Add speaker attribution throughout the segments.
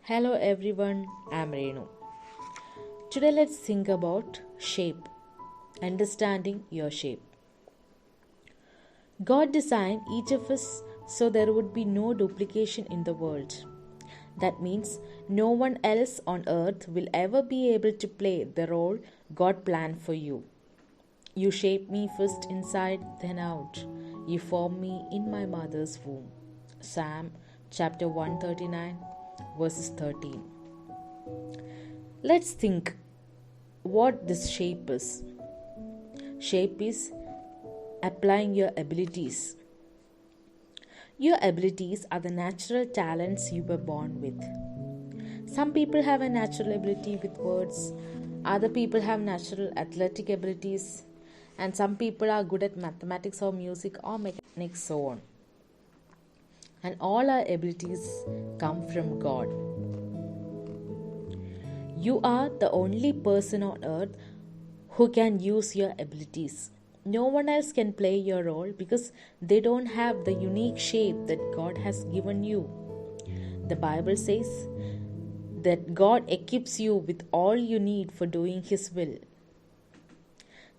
Speaker 1: Hello everyone, I'm Renu. Today let's think about shape, understanding your shape. God designed each of us so there would be no duplication in the world. That means no one else on earth will ever be able to play the role God planned for you. You shaped me first inside, then out. You formed me in my mother's womb. Psalm chapter 139, verses 13. Let's think what this shape is. Shape is applying your abilities. Your abilities are the natural talents you were born with. Some people have a natural ability with words, other people have natural athletic abilities, and some people are good at mathematics or music or mechanics, so on. And all our abilities come from God. You are the only person on earth who can use your abilities. No one else can play your role because they don't have the unique shape that God has given you. The Bible says that God equips you with all you need for doing His will.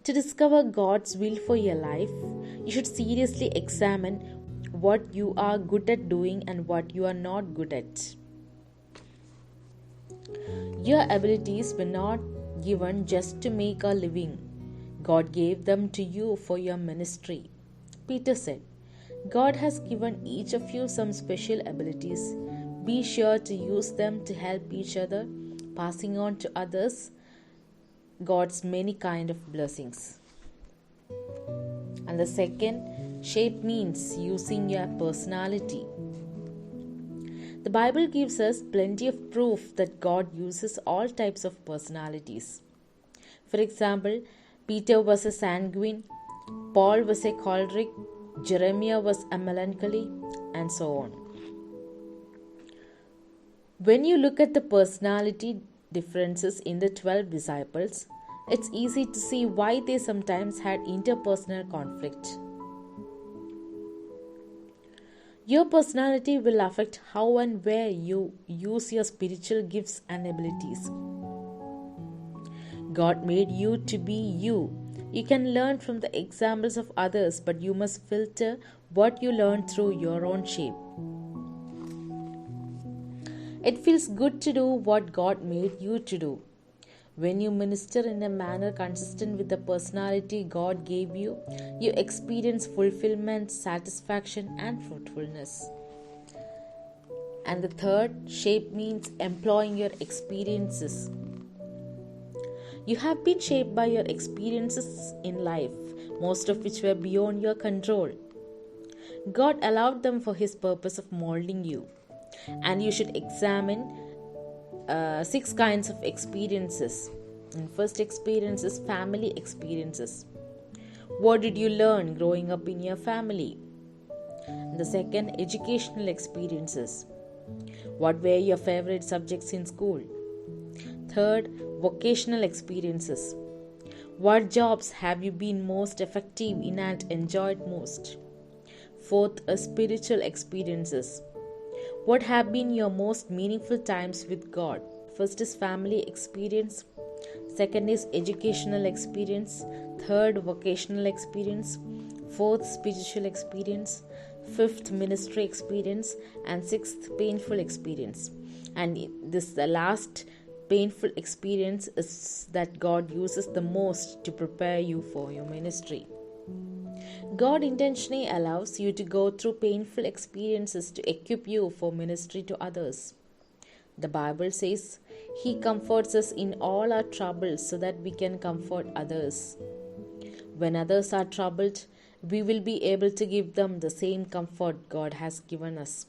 Speaker 1: To discover God's will for your life, you should seriously examine what you are good at doing and what you are not good at. Your abilities were not given just to make a living. God gave them to you for your ministry. Peter said, God has given each of you some special abilities. Be sure to use them to help each other, passing on to others God's many kind of blessings. And the second, shape means using your personality. The Bible gives us plenty of proof that God uses all types of personalities. For example, Peter was a sanguine, Paul was a choleric, Jeremiah was a melancholy, and so on. When you look at the personality differences in the 12 disciples, it's easy to see why they sometimes had interpersonal conflict. Your personality will affect how and where you use your spiritual gifts and abilities. God made you to be you. You can learn from the examples of others, but you must filter what you learn through your own shape. It feels good to do what God made you to do. When you minister in a manner consistent with the personality God gave you, you experience fulfillment, satisfaction, and fruitfulness. And the third, shape means employing your experiences. You have been shaped by your experiences in life, most of which were beyond your control. God allowed them for His purpose of molding you. And you should examine 6 kinds of experiences. And first experience is family experiences. What did you learn growing up in your family? And the second, educational experiences. What were your favorite subjects in school? Third, vocational experiences. What jobs have you been most effective in and enjoyed most? Fourth, spiritual experiences. What have been your most meaningful times with God? First is family experience. Second is educational experience. Third, vocational experience. Fourth, spiritual experience. Fifth, ministry experience. And sixth, painful experience. And the last painful experience is that God uses the most to prepare you for your ministry. God intentionally allows you to go through painful experiences to equip you for ministry to others. The Bible says He comforts us in all our troubles so that we can comfort others. When others are troubled, we will be able to give them the same comfort God has given us.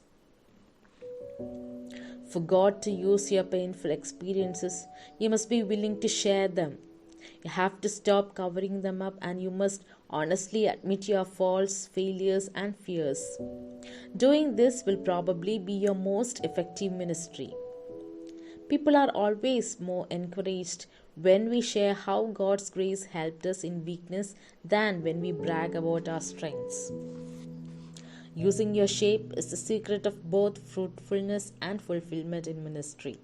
Speaker 1: For God to use your painful experiences, you must be willing to share them. You have to stop covering them up, and you must honestly admit your faults, failures, and fears. Doing this will probably be your most effective ministry. People are always more encouraged when we share how God's grace helped us in weakness than when we brag about our strengths. Using your shape is the secret of both fruitfulness and fulfillment in ministry.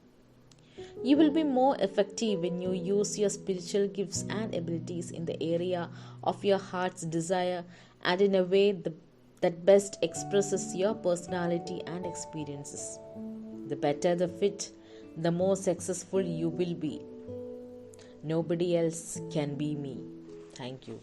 Speaker 1: You will be more effective when you use your spiritual gifts and abilities in the area of your heart's desire and in a way that best expresses your personality and experiences. The better the fit, the more successful you will be. Nobody else can be me. Thank you.